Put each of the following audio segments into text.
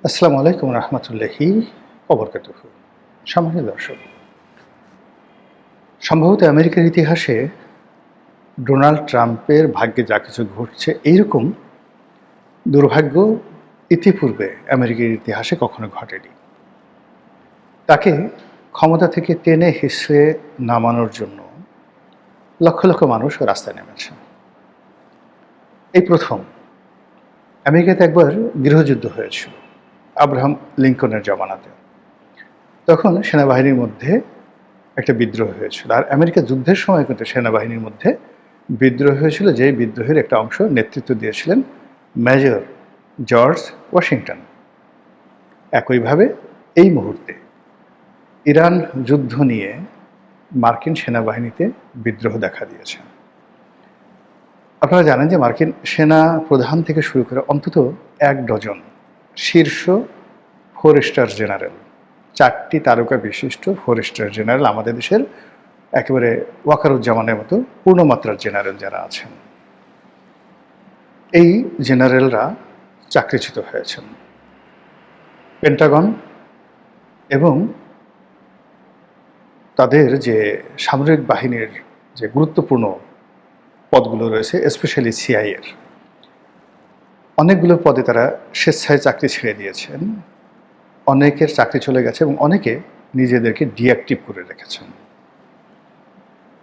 আসসালামু আলাইকুম রহমতুল্লাহি ওবরকাতুহু। সম্মানিত দর্শক, সম্ভবত আমেরিকার ইতিহাসে ডোনাল্ড ট্রাম্পের ভাগ্যে যা কিছু ঘটছে এইরকম দুর্ভাগ্য ইতিপূর্বে আমেরিকার ইতিহাসে কখনো ঘটেনি। তাকে ক্ষমতা থেকে টেনে হিসড়ে নামানোর জন্য লক্ষ লক্ষ মানুষ রাস্তায় নেমেছে। এই প্রথম আমেরিকাতে একবার গৃহযুদ্ধ হয়েছিল আব্রাহাম লিঙ্কনের জমানাতে। তখন সেনাবাহিনীর মধ্যে একটা বিদ্রোহ হয়েছিল, আর আমেরিকা যুদ্ধের সময় কিন্তু সেনাবাহিনীর মধ্যে বিদ্রোহ হয়েছিল, যে বিদ্রোহের একটা অংশ নেতৃত্ব দিয়েছিলেন মেজর জর্জ ওয়াশিংটন। একইভাবে এই মুহূর্তে ইরান যুদ্ধ নিয়ে মার্কিন সেনাবাহিনীতে বিদ্রোহ দেখা দিয়েছে। আপনারা জানেন যে মার্কিন সেনা প্রধান থেকে শুরু করে অন্তত 1 ডজন শীর্ষ 4 স্টার জেনারেল, 4টি তারকা বিশিষ্ট 4 স্টার জেনারেল, আমাদের দেশের একেবারে ওয়াকারুজ্জামানের মতো পূর্ণমাত্রার জেনারেল যারা আছেন, এই জেনারেলরা চাকরিচ্যুত হয়েছেন। পেন্টাগন এবং তাদের যে সামরিক বাহিনীর যে গুরুত্বপূর্ণ পদগুলো রয়েছে, স্পেশালি সিআইএর অনেকগুলো পদে তারা স্বেচ্ছায় চাকরি ছেড়ে দিয়েছেন। অনেকের চাকরি চলে গেছে এবং অনেকে নিজেদেরকে ডিঅ্যাক্টিভ করে রেখেছেন।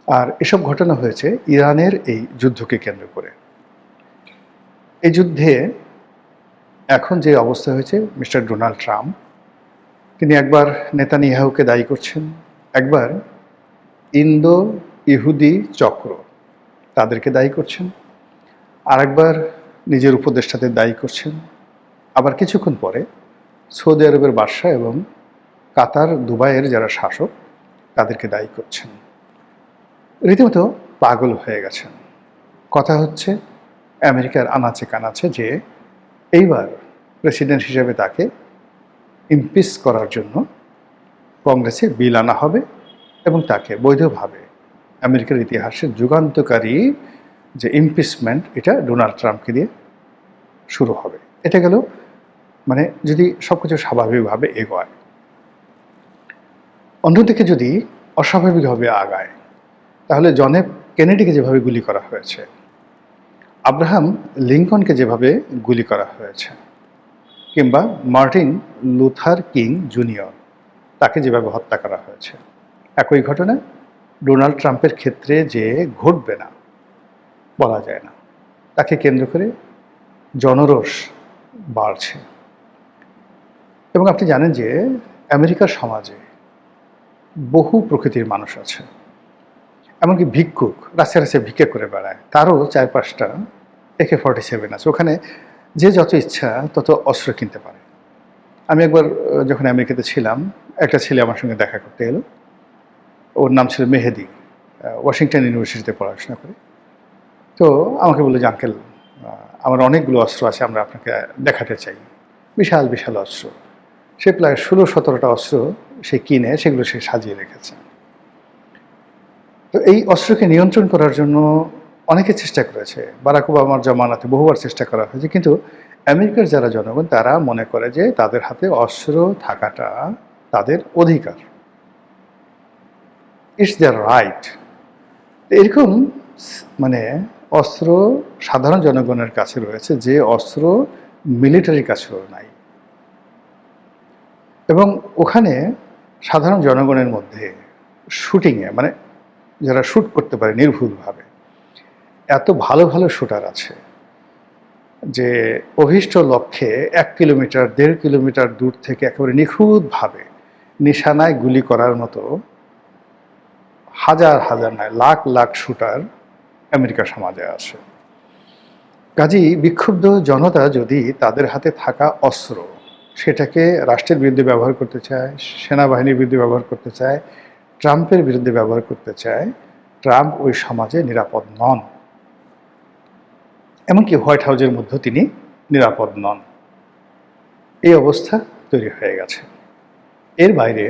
আর এসব ঘটনা হয়েছে ইরানের এই যুদ্ধকে কেন্দ্র করে। এই যুদ্ধে এখন যে অবস্থা হয়েছে, মিস্টার ডোনাল্ড ট্রাম্প তিনি একবার নেতানিয়াহুকে দায়ী করছেন, একবার ইন্দো ইহুদি চক্র তাদেরকে দায়ী করছেন, আর একবার নিজের উপদেষ্টাদের দায়ী করছেন, আবার কিছুক্ষণ পরে সৌদি আরবের বাদশা এবং কাতার দুবাইয়ের যারা শাসক তাদেরকে দায়ী করছেন। রীতিমতো পাগল হয়ে গেছেন। কথা হচ্ছে আমেরিকার আনাচে কানাচে যে এইবার প্রেসিডেন্ট হিসেবে তাকে ইমপিচ করার জন্য কংগ্রেসে বিল আনা হবে এবং তাকে বৈধভাবে আমেরিকার ইতিহাসে যুগান্তকারী যে ইমপিচমেন্ট, এটা ডোনাল্ড ট্রাম্পকে দিয়ে শুরু হবে। এটা গেল মানে যদি সবকিছু স্বাভাবিকভাবে এগোয়। অন্যদিকে যদি অস্বাভাবিকভাবে আগায়, তাহলে জন এফ কেনেডিকে যেভাবে গুলি করা হয়েছে, আব্রাহাম লিঙ্কনকে যেভাবে গুলি করা হয়েছে, কিংবা মার্টিন লুথার কিং জুনিয়র তাকে যেভাবে হত্যা করা হয়েছে, একই ঘটনা ডোনাল্ড ট্রাম্পের ক্ষেত্রে যে ঘটবে না বলা যায় না। তাকে কেন্দ্র করে জনরোষ বাড়ছে। এবং আপনি জানেন যে আমেরিকার সমাজে বহু প্রকৃতির মানুষ আছে, এমনকি ভিক্ষুক রাস্তায় রাস্তায় ভিক্ষা করে বেড়ায়, তারও 4-5টা AK-47 আছে। ওখানে যে যত ইচ্ছা তত অস্ত্র কিনতে পারে। আমি একবার যখন আমেরিকাতে ছিলাম, একটা ছেলে আমার সঙ্গে দেখা করতে এলো। ওর নাম ছিল মেহেদি, ওয়াশিংটন ইউনিভার্সিটিতে পড়াশোনা করে। তো আমাকে বললো যে আঙ্কেল, আমার অনেকগুলো অস্ত্র আছে, আমরা আপনাকে দেখাতে চাই। বিশাল বিশাল অস্ত্র। সে প্রায় 16-17টা অস্ত্র সে কিনে সেগুলো সে সাজিয়ে রেখেছে। তো এই অস্ত্রকে নিয়ন্ত্রণ করার জন্য অনেকে চেষ্টা করেছে, বারাক ওবামার জমানাতে বহুবার চেষ্টা করা হয়েছে, কিন্তু আমেরিকার যারা জনগণ তারা মনে করে যে তাদের হাতে অস্ত্র থাকাটা তাদের অধিকার, ইটস দেয়ার রাইট। এরকম মানে অস্ত্র সাধারণ জনগণের কাছে রয়েছে, যে অস্ত্র মিলিটারির কাছেও নাই। এবং ওখানে সাধারণ জনগণের মধ্যে শুটিংয়ে মানে যারা শ্যুট করতে পারে নির্ভুলভাবে, এত ভালো ভালো শ্যুটার আছে যে অভীষ্ট লক্ষ্যে 1 কিলোমিটার 1.5 কিলোমিটার দূর থেকে একেবারে নিখুঁতভাবে নিশানায় গুলি করার মতো হাজার হাজার নয় লাখ লাখ শ্যুটার আমেরিকা সমাজে আছে। কাজেই বিক্ষুব্ধ জনতা যদি তাদের হাতে থাকা অস্ত্র সেটাকে রাষ্ট্রের বিরুদ্ধে ব্যবহার করতে চায়, সেনাবাহিনীর বিরুদ্ধে ব্যবহার করতে চায়, ট্রাম্পের বিরুদ্ধে ব্যবহার করতে চায়, ট্রাম্প ওই সমাজে নিরাপদ নন। এমনকি হোয়াইট হাউসের মধ্যেও তিনি নিরাপদ নন। এই অবস্থা তৈরি হয়ে গেছে। এর বাইরে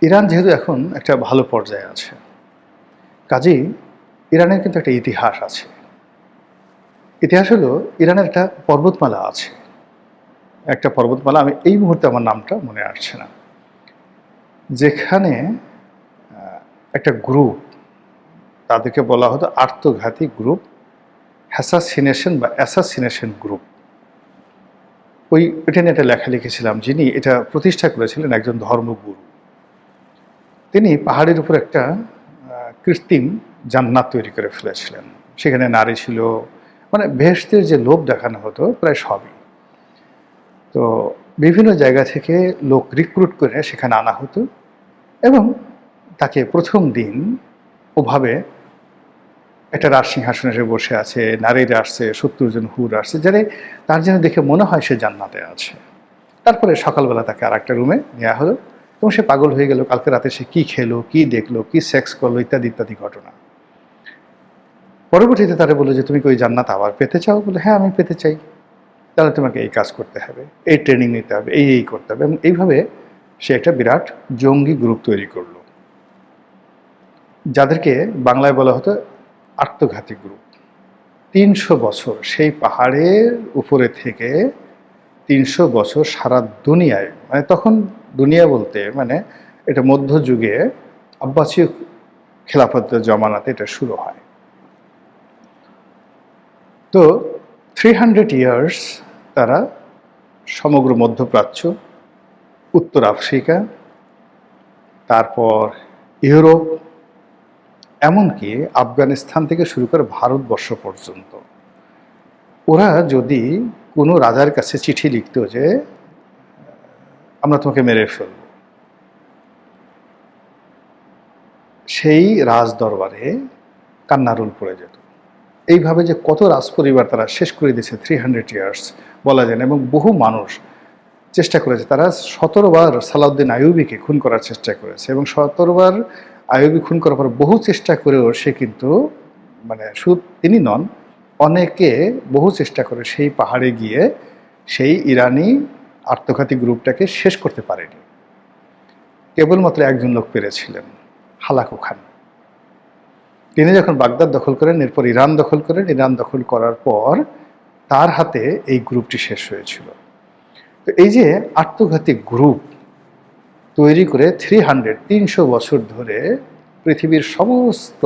ইরান যেহেতু এখন একটা ভালো পর্যায়ে আছে, কাজেই ইরানের কিন্তু একটা ইতিহাস আছে। ইতিহাস হলো ইরানের একটা পর্বতমালা আছে, একটা পর্বতমালা, আমি এই মুহূর্তে আমার নামটা মনে আসছে না, যেখানে একটা গ্রুপ, তাদেরকে বলা হতো আত্মঘাতী গ্রুপ, হ্যাসাসিনেশন বা অ্যাসাসিনেশন গ্রুপ। এটা নিয়ে একটা লেখা লিখেছিলাম। যিনি এটা প্রতিষ্ঠা করেছিলেন একজন ধর্মগুরু। তিনি পাহাড়ের উপর একটা কৃত্রিম জান্নাত তৈরি করে ফেলেছিলেন। সেখানে নারী ছিল, মানে বেহেশতের যে লোভ দেখানো হতো প্রায় সবই। তো বিভিন্ন জায়গা থেকে লোক রিক্রুট করে সেখানে আনা হতো এবং তাকে প্রথম দিন ওভাবে একটা রাজসিংহাসনে এসে বসে আছে, নারীরা আসছে, ৭০ জন হুর আসছে, যারা তার যেন দেখে মনে হয় সে জান্নাতে আছে। তারপরে সকালবেলা তাকে আর একটা রুমে নেওয়া হলো এবং সে পাগল হয়ে গেল। কালকে রাতে সে কী খেলো, কী দেখলো, কী সেক্স করলো, ইত্যাদি ইত্যাদি ঘটনা। পরবর্তীতে তারা বললো যে তুমি কি ওই জান্নাত আবার পেতে চাও? বলে হ্যাঁ, আমি পেতে চাই। তাহলে তোমাকে এই কাজ করতে হবে, এই ট্রেনিং নিতে হবে, এই করতে হবে। এবং এইভাবে সে একটা বিরাট জঙ্গি গ্রুপ তৈরি করলো, যাদেরকে বাংলায় বলা হতো আত্মঘাতী গ্রুপ। ৩০০ বছর সেই পাহাড়ের উপরে থেকে ৩০০ বছর সারা দুনিয়ায়, মানে তখন দুনিয়া বলতে মানে এটা মধ্যযুগে আব্বাসীয় খেলাফতের জমানাতে এটা শুরু হয়। তো 300 ইয়ার্স তারা সমগ্র মধ্যপ্রাচ্য, উত্তর আফ্রিকা, তারপর ইউরোপ, এমনকি আফগানিস্তান থেকে শুরু করে ভারতবর্ষ পর্যন্ত, ওরা যদি কোনো রাজার কাছে চিঠি লিখত যে আমরা তোমাকে মেরে ফেলব, সেই রাজ দরবারে কান্নারুল পড়ে যেত। এইভাবে যে কত রাজ পরিবার তারা শেষ করে দিয়েছে 300 ইয়ার্স বলা যায় না। এবং বহু মানুষ চেষ্টা করেছে, তারা 17 বার সালাউদ্দিন আইয়ুবীকে খুন করার চেষ্টা করেছে এবং 17 বার আইয়ুবী খুন করার পর বহু চেষ্টা করেও সে কিন্তু, মানে শুধু তিনি নন, অনেকে বহু চেষ্টা করে সেই পাহাড়ে গিয়ে সেই ইরানি আত্মঘাতী গ্রুপটাকে শেষ করতে পারেনি। কেবলমাত্র একজন লোক পেরেছিলেন, হালাকু খান। তিনি যখন বাগদাদ দখল করেন, এরপর ইরান দখল করেন, ইরান দখল করার পর তার হাতে এই গ্রুপটি শেষ হয়েছিল। তো এই যে আত্মঘাতী গ্রুপ তৈরি করে 300 বছর ধরে পৃথিবীর সমস্ত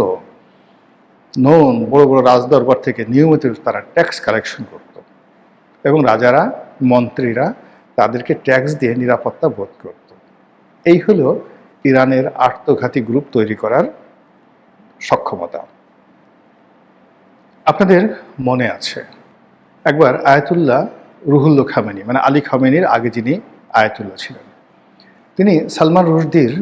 বড় বড় রাজদরবার থেকে নিয়মিত তারা ট্যাক্স কালেকশন করত এবং রাজারা, মন্ত্রীরা তাদেরকে ট্যাক্স দিয়ে নিরাপত্তা বোধ করত। এই হলো ইরানের আত্মঘাতী গ্রুপ তৈরি করার সক্ষমতা। আপনাদের মনে আছে একবার আয়াতুল্লাহ রুহুল্লাহ খামেনি, মানে আলী খামেনির আগে যিনি আয়াতুল্লাহ ছিলেন, তিনি সালমান রুশদির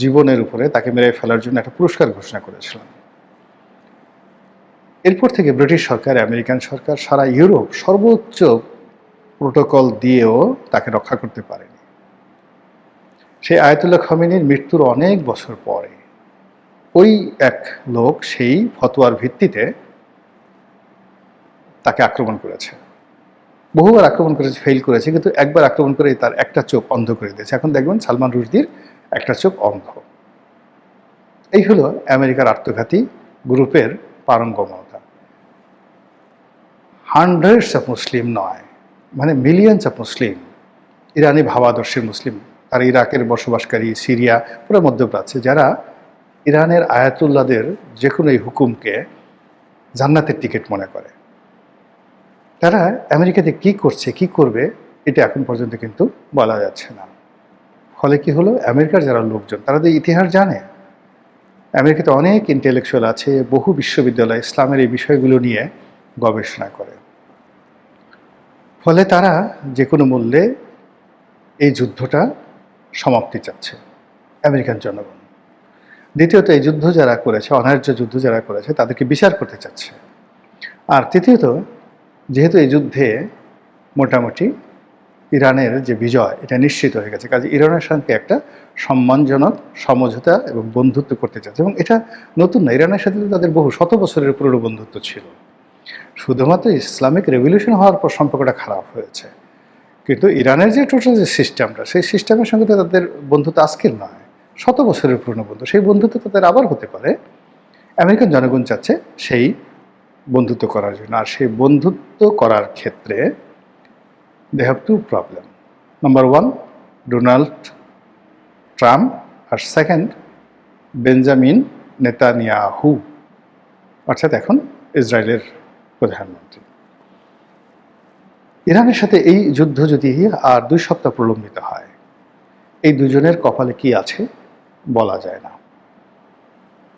জীবনের উপরে তাকে মেরে ফেলার জন্য একটা পুরস্কার ঘোষণা করেছিলেন। এরপর থেকে ব্রিটিশ সরকার, আমেরিকান সরকার, সারা ইউরোপ সর্বোচ্চ প্রোটোকল দিয়েও তাকে রক্ষা করতে পারেনি। সেই আয়াতুল্লাহ খামেনির মৃত্যুর অনেক বছর পরে ওই এক লোক সেই ফতোয়ার ভিত্তিতে তাকে আক্রমণ করেছে। বহুবার আক্রমণ করেছে, ফেল করেছে, কিন্তু একবার আক্রমণ করে তার একটা চোখ অন্ধ করে দিয়েছে। এখন দেখবেন সালমান রুশদির একটা চোখ অন্ধ। এই হলো আমেরিকার আত্মঘাতী গ্রুপের পারঙ্গমতা। হান্ড্রেডস অফ মুসলিম নয়, মানে মিলিয়নস অফ মুসলিম, ইরানি ভাবাদর্শের মুসলিম, তারা ইরাকের বসবাসকারী, সিরিয়া, পুরো মধ্যপ্রাচ্যে, যারা ইরানের আয়াতুল্লাহদের যে কোনো এই হুকুমকে জান্নাতের টিকিট মনে করে, তারা আমেরিকাতে কি করছে, কি করবে, এটা এখন পর্যন্ত কিন্তু বলা যাচ্ছে না। ফলে কি হলো, আমেরিকার যারা লোকজন তারা তো ইতিহাস জানে, আমেরিকাতে অনেক ইন্টেলেকচুয়াল আছে, বহু বিশ্ববিদ্যালয় ইসলামের এই বিষয়গুলো নিয়ে গবেষণা করে। ফলে তারা যে কোনো মূল্যে এই যুদ্ধটা সমাপ্তি চাচ্ছে, আমেরিকান জনগণ। দ্বিতীয়ত, এই যুদ্ধ যারা করেছে, অনার্য যুদ্ধ যারা করেছে, তাদেরকে বিচার করতে চাচ্ছে। আর তৃতীয়ত, যেহেতু এই যুদ্ধে মোটামুটি ইরানের যে বিজয় এটা নিশ্চিত হয়ে গেছে, কাজে ইরানের সঙ্গে একটা সম্মানজনক সমঝোতা এবং বন্ধুত্ব করতে চাচ্ছে। এবং এটা নতুন না, ইরানের সাথে তাদের বহু শত বছরের পুরনো বন্ধুত্ব ছিল। শুধুমাত্র ইসলামিক রেভলিউশন হওয়ার পর সম্পর্কটা খারাপ হয়েছে, কিন্তু ইরানের যে টোটাল যে সিস্টেমটা, সেই সিস্টেমের সঙ্গে তো তাদের বন্ধুত্ব আজকের নয়, শত বছরের পুরনো বন্ধু। সেই বন্ধুত্ব তাদের আবার হতে পারে। আমেরিকান জনগণ চাচ্ছে সেই বন্ধুত্ব করার জন্য। আর সেই বন্ধুত্ব করার ক্ষেত্রে they have two problems. Number one, Donald Trump, R second Benjamin Netanyahu, অর্থাৎ এখন ইসরায়েলের প্রধানমন্ত্রী। ইরানের সাথে এই যুদ্ধ যদি আর 2 সপ্তাহ প্রলম্বিত হয়, এই দুজনের কপালে কি আছে বলা যায় না।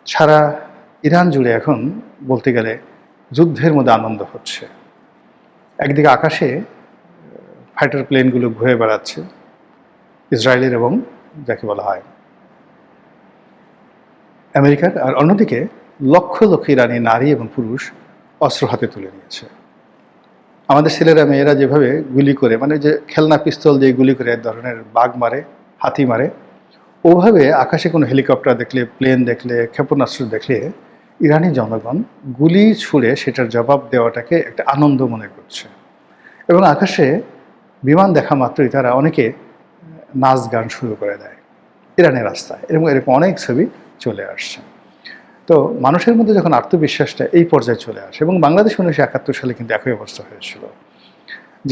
সারা ইরান জুড়ে এখন বলতে গেলে যুদ্ধের মধ্যে আনন্দ হচ্ছে। একদিকে আকাশে ফাইটার প্লেনগুলো ঘুরে বেড়াচ্ছে ইসরায়েলের এবং যাকে বলা হয় আমেরিকার, আর অন্যদিকে লক্ষ লক্ষ ইরানি নারী এবং পুরুষ অস্ত্র হাতে তুলে নিয়েছে। আমাদের ছেলেরা মেয়েরা যেভাবে গুলি করে, মানে যে খেলনা পিস্তল দিয়ে গুলি করে এক ধরনের বাঘ মারে, হাতি মারে, ওভাবে আকাশে কোনো হেলিকপ্টার দেখলে, প্লেন দেখলে, ক্ষেপণাস্ত্র দেখলে ইরানি জনগণ গুলি ছুড়ে সেটার জবাব দেওয়াটাকে একটা আনন্দ মনে করছে। এবং আকাশে বিমান দেখা মাত্রই তারা অনেকে নাচ গান শুরু করে দেয় ইরানের রাস্তায়, এবং এরকম অনেক ছবি চলে আসছে। তো মানুষের মধ্যে যখন আত্মবিশ্বাসটা এই পর্যায়ে চলে আসে, এবং বাংলাদেশ 1971 সালে কিন্তু একই অবস্থা হয়েছিল,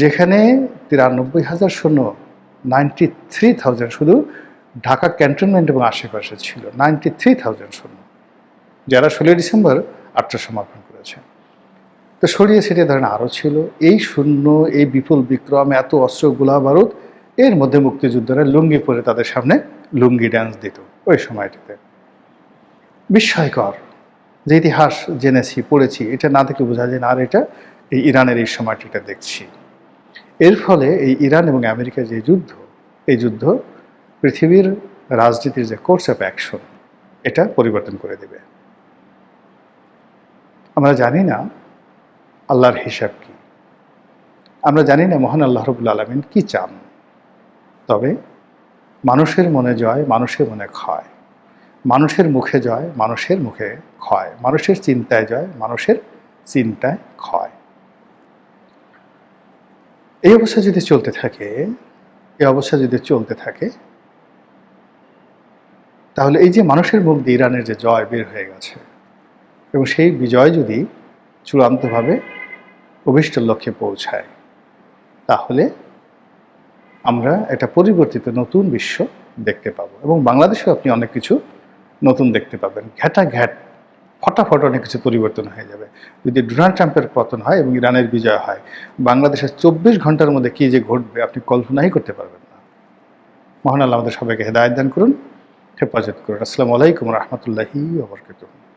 যেখানে 93,000 সৈন্য, 93,000 শুধু ঢাকা ক্যান্টনমেন্ট এবং আশেপাশে ছিল, 93,000 সৈন্য, যারা 16 ডিসেম্বর আত্মসমর্পণ করেছে। তো ছড়িয়ে ছিটিয়ে ধরেন আরও ছিল। এই শূন্য, এই বিপুল বিক্রম, এত অস্ত্র, গোলা বারুদ, এর মধ্যে মুক্তিযোদ্ধারা লুঙ্গি পরে তাদের সামনে লুঙ্গি ড্যান্স দিত ওই সময়টিতে। বিস্ময়কর যে ইতিহাস জেনেছি, পড়েছি, এটা না দেখলে বোঝা যায় না আর এটা এই ইরানের এই সময়টিটা দেখছি। এর ফলে এই ইরান এবং আমেরিকার যে যুদ্ধ, এই যুদ্ধ পৃথিবীর রাজনীতির যে কোর্স অফ অ্যাকশন, এটা পরিবর্তন করে দেবে। আমরা জানি না আল্লাহর হিসাব কি, আমরা জানি না মহান আল্লাহ রাব্বুল আলামিন কি চান। তবে মানুষের মনে জয়, মানুষের মনে ক্ষয়, মানুষের মুখে জয়, মানুষের মুখে ক্ষয়, মানুষের চিন্তায় জয়, মানুষের চিন্তায় ক্ষয়। এই অবস্থা যদি চলতে থাকে, তাহলে এই যে মানুষের মুখ দিয়ে ইরানের যে জয় বের হয়ে গেছে, এবং সেই বিজয় যদি চূড়ান্তভাবে অভীষ্ট লক্ষ্যে পৌঁছায়, তাহলে আমরা একটা পরিবর্তিত নতুন বিশ্ব দেখতে পাবো, এবং বাংলাদেশেও আপনি অনেক কিছু নতুন দেখতে পাবেন। ঘ্যাটাঘ্যাট ফটাফট অনেক কিছু পরিবর্তন হয়ে যাবে। যদি ডোনাল্ড ট্রাম্পের পতন হয় এবং ইরানের বিজয় হয়, বাংলাদেশের 24 ঘন্টার মধ্যে কী যে ঘটবে আপনি কল্পনাই করতে পারবেন না। মহান আল্লাহ আমাদের সবাইকে হেদায়েত দান করুন, হেফাজত করুন। আসসালামু আলাইকুম রহমতুল্লাহি ওয়া বারাকাতুহু।